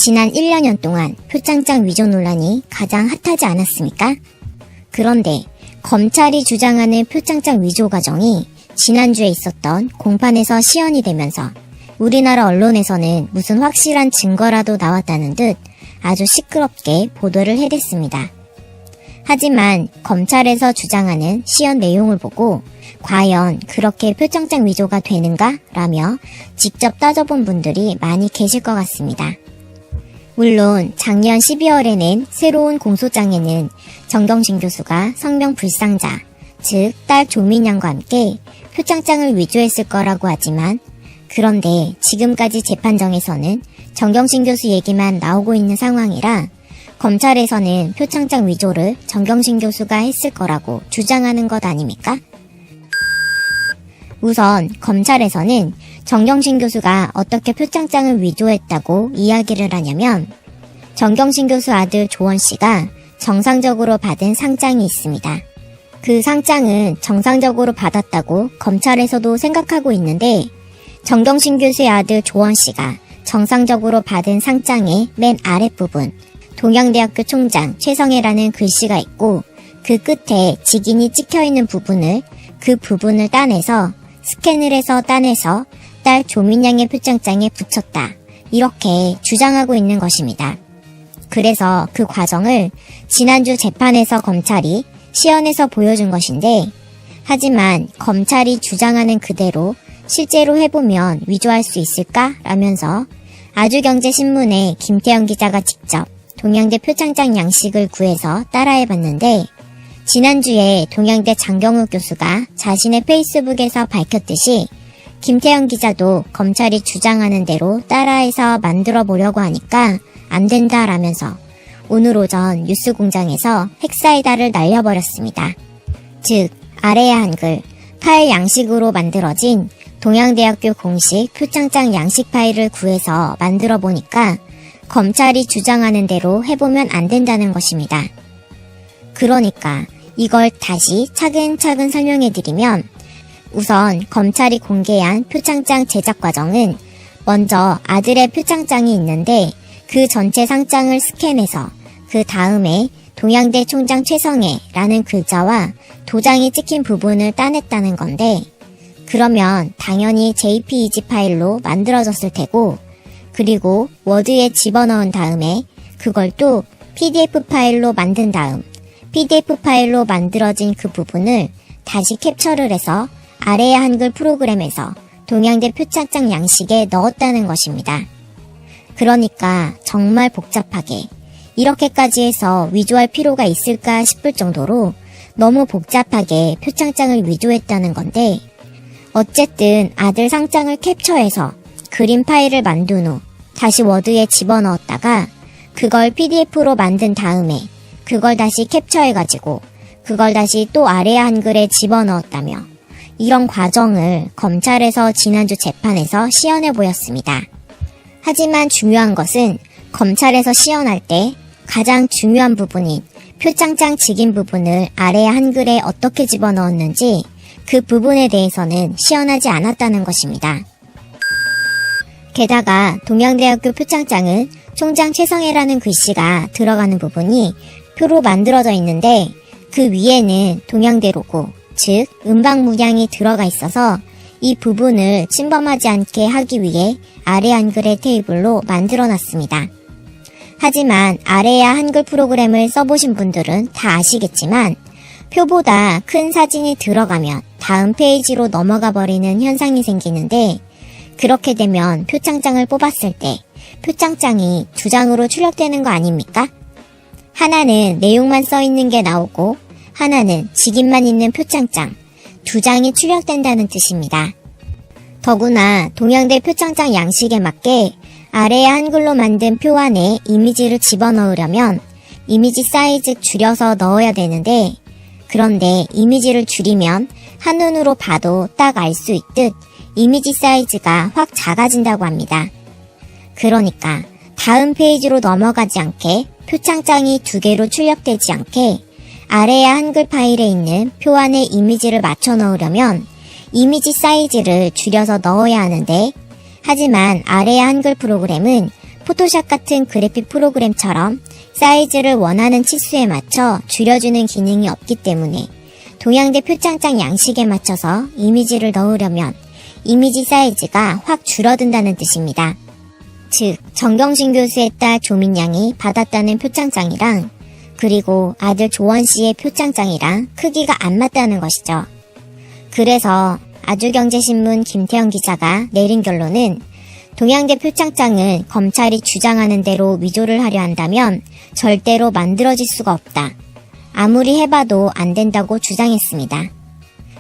지난 1년 동안 표창장 위조 논란이 가장 핫하지 않았습니까? 그런데 검찰이 주장하는 표창장 위조 과정이 지난주에 있었던 공판에서 시연이 되면서 우리나라 언론에서는 무슨 확실한 증거라도 나왔다는 듯 아주 시끄럽게 보도를 해댔습니다. 하지만 검찰에서 주장하는 시연 내용을 보고 과연 그렇게 표창장 위조가 되는가? 라며 직접 따져본 분들이 많이 계실 것 같습니다. 물론 작년 12월에 낸 새로운 공소장에는 정경심 교수가 성명 불상자, 즉 딸 조민양과 함께 표창장을 위조했을 거라고 하지만 그런데 지금까지 재판정에서는 정경심 교수 얘기만 나오고 있는 상황이라 검찰에서는 표창장 위조를 정경심 교수가 했을 거라고 주장하는 것 아닙니까? 우선 검찰에서는 정경심 교수가 어떻게 표창장을 위조했다고 이야기를 하냐면 정경심 교수 아들 조원 씨가 정상적으로 받은 상장이 있습니다. 그 상장은 정상적으로 받았다고 검찰에서도 생각하고 있는데 정경심 교수의 아들 조원 씨가 정상적으로 받은 상장의 맨 아랫부분 동양대학교 총장 최성해라는 글씨가 있고 그 끝에 직인이 찍혀있는 부분을 그 부분을 따내서 스캔을 해서 따내서 딸 조민양의 표창장에 붙였다. 이렇게 주장하고 있는 것입니다. 그래서 그 과정을 지난주 재판에서 검찰이 시연해서 보여준 것인데 하지만 검찰이 주장하는 그대로 실제로 해보면 위조할 수 있을까? 라면서 아주경제신문의 김태형 기자가 직접 동양대 표창장 양식을 구해서 따라해봤는데 지난주에 동양대 장경욱 교수가 자신의 페이스북에서 밝혔듯이 김태형 기자도 검찰이 주장하는 대로 따라해서 만들어 보려고 하니까 안 된다라면서 오늘 오전 뉴스공장에서 핵사이다를 날려버렸습니다. 즉 아래의 한글 파일 양식으로 만들어진 동양대학교 공식 표창장 양식 파일을 구해서 만들어 보니까 검찰이 주장하는 대로 해보면 안 된다는 것입니다. 그러니까 이걸 다시 차근차근 설명해드리면 우선 검찰이 공개한 표창장 제작 과정은 먼저 아들의 표창장이 있는데 그 전체 상장을 스캔해서 그 다음에 동양대 총장 최성해라는 글자와 도장이 찍힌 부분을 따냈다는 건데 그러면 당연히 JPEG 파일로 만들어졌을 테고 그리고 워드에 집어넣은 다음에 그걸 또 PDF 파일로 만든 다음 PDF 파일로 만들어진 그 부분을 다시 캡처를 해서 아래의 한글 프로그램에서 동양대 표창장 양식에 넣었다는 것입니다. 그러니까 정말 복잡하게 이렇게까지 해서 위조할 필요가 있을까 싶을 정도로 너무 복잡하게 표창장을 위조했다는 건데 어쨌든 아들 상장을 캡처해서 그림 파일을 만든 후 다시 워드에 집어넣었다가 그걸 PDF로 만든 다음에 그걸 다시 캡처해가지고 그걸 다시 또 아래 한글에 집어넣었다며 이런 과정을 검찰에서 지난주 재판에서 시연해 보였습니다. 하지만 중요한 것은 검찰에서 시연할 때 가장 중요한 부분인 표창장 직인 부분을 아래 한글에 어떻게 집어넣었는지 그 부분에 대해서는 시연하지 않았다는 것입니다. 게다가 동양대학교 표창장은 총장 최성해라는 글씨가 들어가는 부분이 표로 만들어져 있는데 그 위에는 동양대 로고, 즉 음방 문양이 들어가 있어서 이 부분을 침범하지 않게 하기 위해 아래 한글의 테이블로 만들어놨습니다. 하지만 아래야 한글 프로그램을 써보신 분들은 다 아시겠지만 표보다 큰 사진이 들어가면 다음 페이지로 넘어가 버리는 현상이 생기는데 그렇게 되면 표창장을 뽑았을 때 표창장이 두 장으로 출력되는 거 아닙니까? 하나는 내용만 써있는 게 나오고 하나는 직인만 있는 표창장 두 장이 출력된다는 뜻입니다. 더구나 동양대 표창장 양식에 맞게 아래에 한글로 만든 표 안에 이미지를 집어넣으려면 이미지 사이즈 줄여서 넣어야 되는데 그런데 이미지를 줄이면 한눈으로 봐도 딱 알 수 있듯 이미지 사이즈가 확 작아진다고 합니다. 그러니까 다음 페이지로 넘어가지 않게 표창장이 두 개로 출력되지 않게 아래의 한글 파일에 있는 표 안에 이미지를 맞춰 넣으려면 이미지 사이즈를 줄여서 넣어야 하는데 하지만 아래의 한글 프로그램은 포토샵 같은 그래픽 프로그램처럼 사이즈를 원하는 치수에 맞춰 줄여주는 기능이 없기 때문에 동양대 표창장 양식에 맞춰서 이미지를 넣으려면 이미지 사이즈가 확 줄어든다는 뜻입니다. 즉, 정경심 교수의 딸 조민양이 받았다는 표창장이랑 그리고 아들 조원씨의 표창장이랑 크기가 안 맞다는 것이죠. 그래서 아주경제신문 김태형 기자가 내린 결론은 동양대 표창장은 검찰이 주장하는 대로 위조를 하려 한다면 절대로 만들어질 수가 없다. 아무리 해봐도 안 된다고 주장했습니다.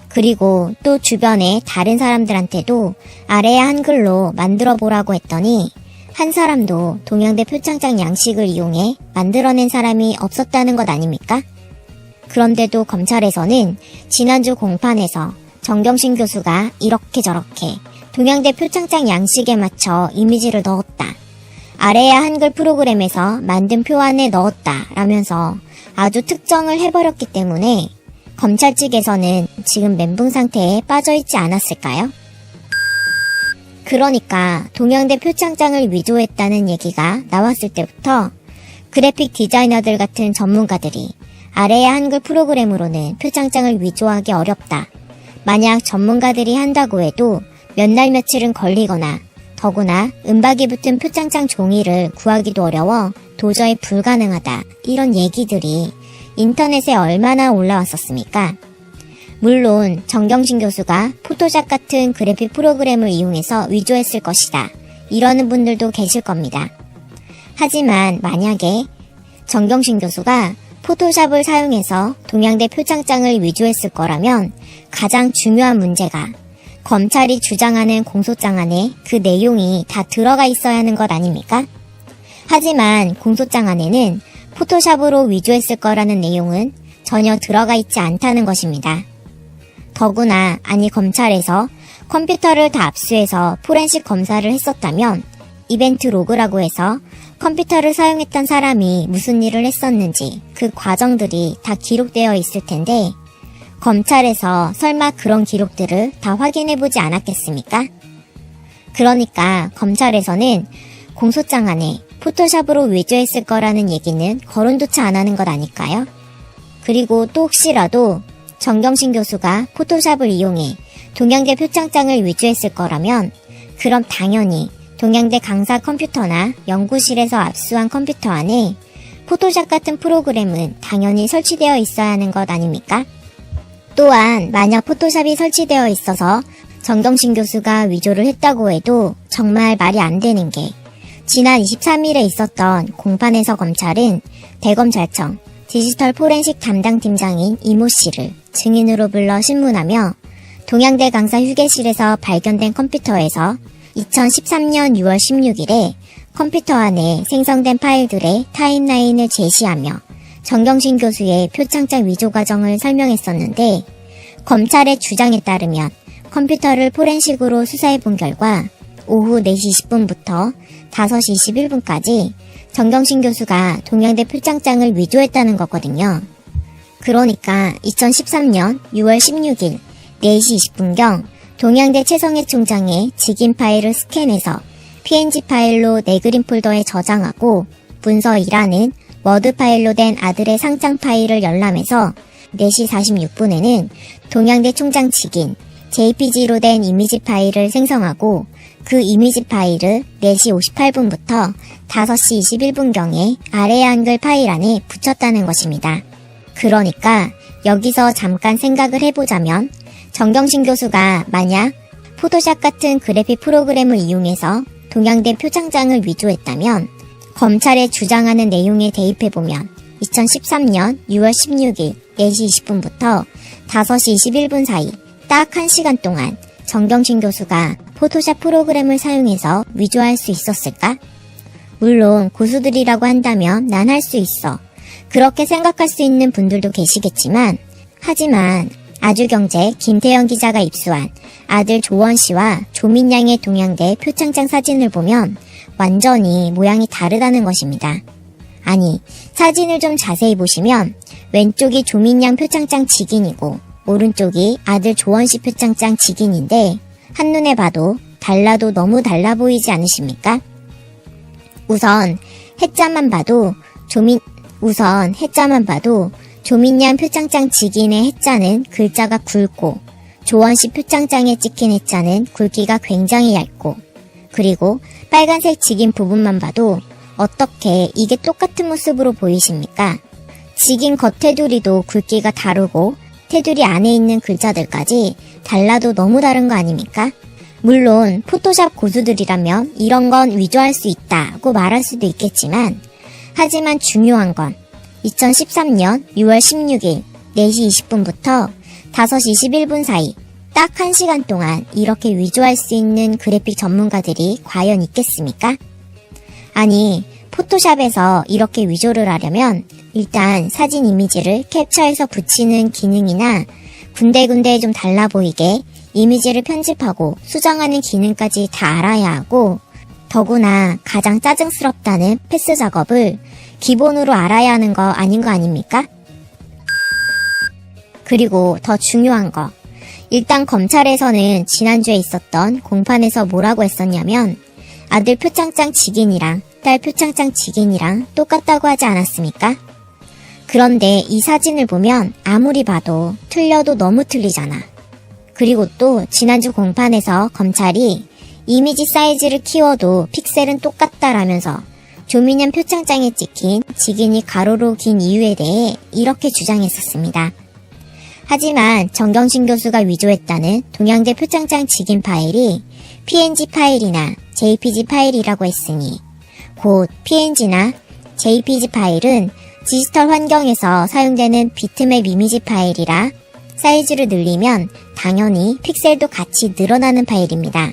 그리고 또 주변에 다른 사람들한테도 아래에 한글로 만들어 보라고 했더니 한 사람도 동양대 표창장 양식을 이용해 만들어낸 사람이 없었다는 것 아닙니까? 그런데도 검찰에서는 지난주 공판에서 정경심 교수가 이렇게 저렇게 동양대 표창장 양식에 맞춰 이미지를 넣었다. 아래의 한글 프로그램에서 만든 표안에 넣었다 라면서 아주 특정을 해버렸기 때문에 검찰 측에서는 지금 멘붕 상태에 빠져있지 않았을까요? 그러니까 동양대 표창장을 위조했다는 얘기가 나왔을 때부터 그래픽 디자이너들 같은 전문가들이 아래의 한글 프로그램으로는 표창장을 위조하기 어렵다. 만약 전문가들이 한다고 해도 몇 날 며칠은 걸리거나 더구나 은박이 붙은 표창장 종이를 구하기도 어려워 도저히 불가능하다. 이런 얘기들이 인터넷에 얼마나 올라왔었습니까? 물론 정경심 교수가 포토샵 같은 그래픽 프로그램을 이용해서 위조했을 것이다. 이러는 분들도 계실 겁니다. 하지만 만약에 정경심 교수가 포토샵을 사용해서 동양대 표창장을 위조했을 거라면 가장 중요한 문제가 검찰이 주장하는 공소장 안에 그 내용이 다 들어가 있어야 하는 것 아닙니까? 하지만 공소장 안에는 포토샵으로 위조했을 거라는 내용은 전혀 들어가 있지 않다는 것입니다. 더구나 검찰에서 컴퓨터를 다 압수해서 포렌식 검사를 했었다면 이벤트 로그라고 해서 컴퓨터를 사용했던 사람이 무슨 일을 했었는지 그 과정들이 다 기록되어 있을 텐데 검찰에서 설마 그런 기록들을 다 확인해보지 않았겠습니까? 그러니까 검찰에서는 공소장 안에 포토샵으로 위조했을 거라는 얘기는 거론조차 안 하는 것 아닐까요? 그리고 또 혹시라도 정경심 교수가 포토샵을 이용해 동양대 표창장을 위조했을 거라면 그럼 당연히 동양대 강사 컴퓨터나 연구실에서 압수한 컴퓨터 안에 포토샵 같은 프로그램은 당연히 설치되어 있어야 하는 것 아닙니까? 또한 만약 포토샵이 설치되어 있어서 정경심 교수가 위조를 했다고 해도 정말 말이 안 되는 게 지난 23일에 있었던 공판에서 검찰은 대검찰청 디지털 포렌식 담당팀장인 이모 씨를 증인으로 불러 신문하며 동양대 강사 휴게실에서 발견된 컴퓨터에서 2013년 6월 16일에 컴퓨터 안에 생성된 파일들의 타임라인을 제시하며 정경심 교수의 표창장 위조 과정을 설명했었는데 검찰의 주장에 따르면 컴퓨터를 포렌식으로 수사해본 결과 오후 4시 20분부터 5시 21분까지 정경심 교수가 동양대 표창장을 위조했다는 거거든요. 그러니까 2013년 6월 16일 4시 20분경 동양대 최성애 총장의 직인 파일을 스캔해서 PNG 파일로 네그린 폴더에 저장하고 문서 1화는 워드 파일로 된 아들의 상장 파일을 열람해서 4시 46분에는 동양대 총장 직인 JPG로 된 이미지 파일을 생성하고 그 이미지 파일을 4시 58분부터 5시 21분경에 아래의 한글 파일 안에 붙였다는 것입니다. 그러니까 여기서 잠깐 생각을 해보자면 정경심 교수가 만약 포토샵 같은 그래픽 프로그램을 이용해서 동양대 표창장을 위조했다면 검찰의 주장하는 내용에 대입해보면 2013년 6월 16일 4시 20분부터 5시 21분 사이 딱 1시간 동안 정경심 교수가 포토샵 프로그램을 사용해서 위조할 수 있었을까? 물론 고수들이라고 한다면 난 할 수 있어. 그렇게 생각할 수 있는 분들도 계시겠지만 하지만 아주경제 김태형 기자가 입수한 아들 조원씨와 조민양의 동양대 표창장 사진을 보면 완전히 모양이 다르다는 것입니다. 아니, 사진을 좀 자세히 보시면 왼쪽이 조민양 표창장 직인이고 오른쪽이 아들 조원씨 표창장 직인인데 한눈에 봐도 달라도 너무 달라 보이지 않으십니까? 우선 해자만 봐도 조민양 표창장 직인의 해자는 글자가 굵고 조원씨 표창장에 찍힌 해자는 굵기가 굉장히 얇고, 그리고 빨간색 직인 부분만 봐도 어떻게 이게 똑같은 모습으로 보이십니까? 직인 겉테두리도 굵기가 다르고 테두리 안에 있는 글자들까지 달라도 너무 다른 거 아닙니까? 물론 포토샵 고수들이라면 이런 건 위조할 수 있다고 말할 수도 있겠지만, 하지만 중요한 건 2013년 6월 16일 4시 20분부터 5시 21분 사이 딱 1시간 동안 이렇게 위조할 수 있는 그래픽 전문가들이 과연 있겠습니까? 아니, 포토샵에서 이렇게 위조를 하려면 일단 사진 이미지를 캡처해서 붙이는 기능이나 군데군데 좀 달라 보이게 이미지를 편집하고 수정하는 기능까지 다 알아야 하고, 더구나 가장 짜증스럽다는 패스 작업을 기본으로 알아야 하는 거 아닌 거 아닙니까? 그리고 더 중요한 거, 일단 검찰에서는 지난주에 있었던 공판에서 뭐라고 했었냐면 아들 표창장 직인이랑 딸 표창장 직인이랑 똑같다고 하지 않았습니까? 그런데 이 사진을 보면 아무리 봐도 틀려도 너무 틀리잖아. 그리고 또 지난주 공판에서 검찰이 이미지 사이즈를 키워도 픽셀은 똑같다라면서 조민현 표창장에 찍힌 직인이 가로로 긴 이유에 대해 이렇게 주장했었습니다. 하지만 정경심 교수가 위조했다는 동양대 표창장 직인 파일이 PNG 파일이나 JPG 파일이라고 했으니, 곧 PNG나 JPG 파일은 디지털 환경에서 사용되는 비트맵 이미지 파일이라 사이즈를 늘리면 당연히 픽셀도 같이 늘어나는 파일입니다.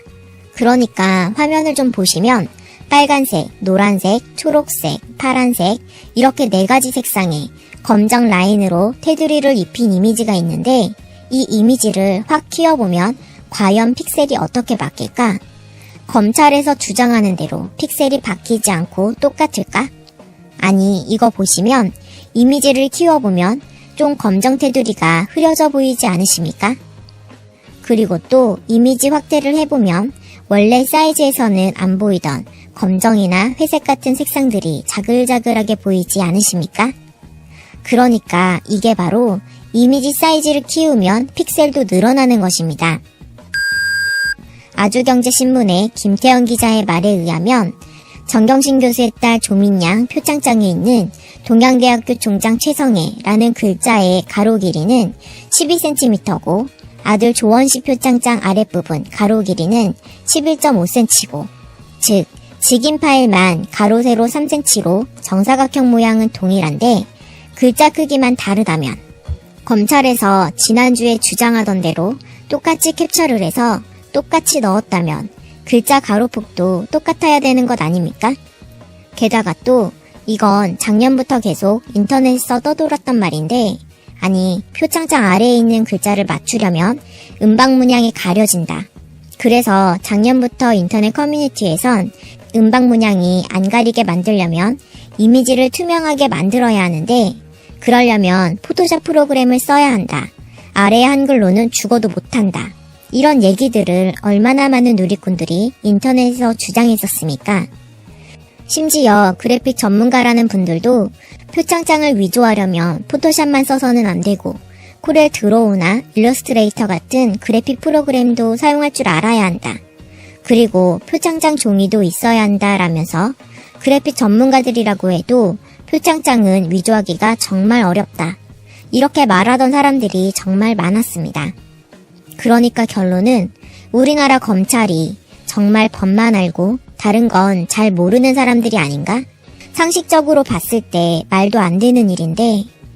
그러니까 화면을 좀 보시면 빨간색, 노란색, 초록색, 파란색 이렇게 4가지 색상의 검정 라인으로 테두리를 입힌 이미지가 있는데, 이 이미지를 확 키워보면 과연 픽셀이 어떻게 바뀔까? 검찰에서 주장하는 대로 픽셀이 바뀌지 않고 똑같을까? 아니, 이거 보시면 이미지를 키워보면 좀 검정 테두리가 흐려져 보이지 않으십니까? 그리고 또 이미지 확대를 해보면 원래 사이즈에서는 안 보이던 검정이나 회색 같은 색상들이 자글자글하게 보이지 않으십니까? 그러니까 이게 바로 이미지 사이즈를 키우면 픽셀도 늘어나는 것입니다. 아주경제신문의 김태현 기자의 말에 의하면 정경심 교수의 딸 조민양 표창장에 있는 동양대학교 총장 최성애라는 글자의 가로 길이는 12cm고 아들 조원씨 표창장 아랫부분 가로 길이는 11.5cm고, 즉 직인 파일만 가로 세로 3cm로 정사각형 모양은 동일한데 글자 크기만 다르다면, 검찰에서 지난주에 주장하던 대로 똑같이 캡처를 해서 똑같이 넣었다면 글자 가로폭도 똑같아야 되는 것 아닙니까? 게다가 또 이건 작년부터 계속 인터넷에서 떠돌았단 말인데, 아니, 표창장 아래에 있는 글자를 맞추려면 음방 문양이 가려진다. 그래서 작년부터 인터넷 커뮤니티에선 음방 문양이 안 가리게 만들려면 이미지를 투명하게 만들어야 하는데, 그러려면 포토샵 프로그램을 써야 한다. 아래 한글로는 죽어도 못한다. 이런 얘기들을 얼마나 많은 누리꾼들이 인터넷에서 주장했었습니까? 심지어 그래픽 전문가라는 분들도 표창장을 위조하려면 포토샵만 써서는 안 되고 코렐 드로우나 일러스트레이터 같은 그래픽 프로그램도 사용할 줄 알아야 한다. 그리고 표창장 종이도 있어야 한다라면서 그래픽 전문가들이라고 해도 표창장은 위조하기가 정말 어렵다. 이렇게 말하던 사람들이 정말 많았습니다. 그러니까 결론은 우리나라 검찰이 정말 법만 알고 다른 건 잘 모르는 사람들이 아닌가? 상식적으로 봤을 때 말도 안 되는 일인데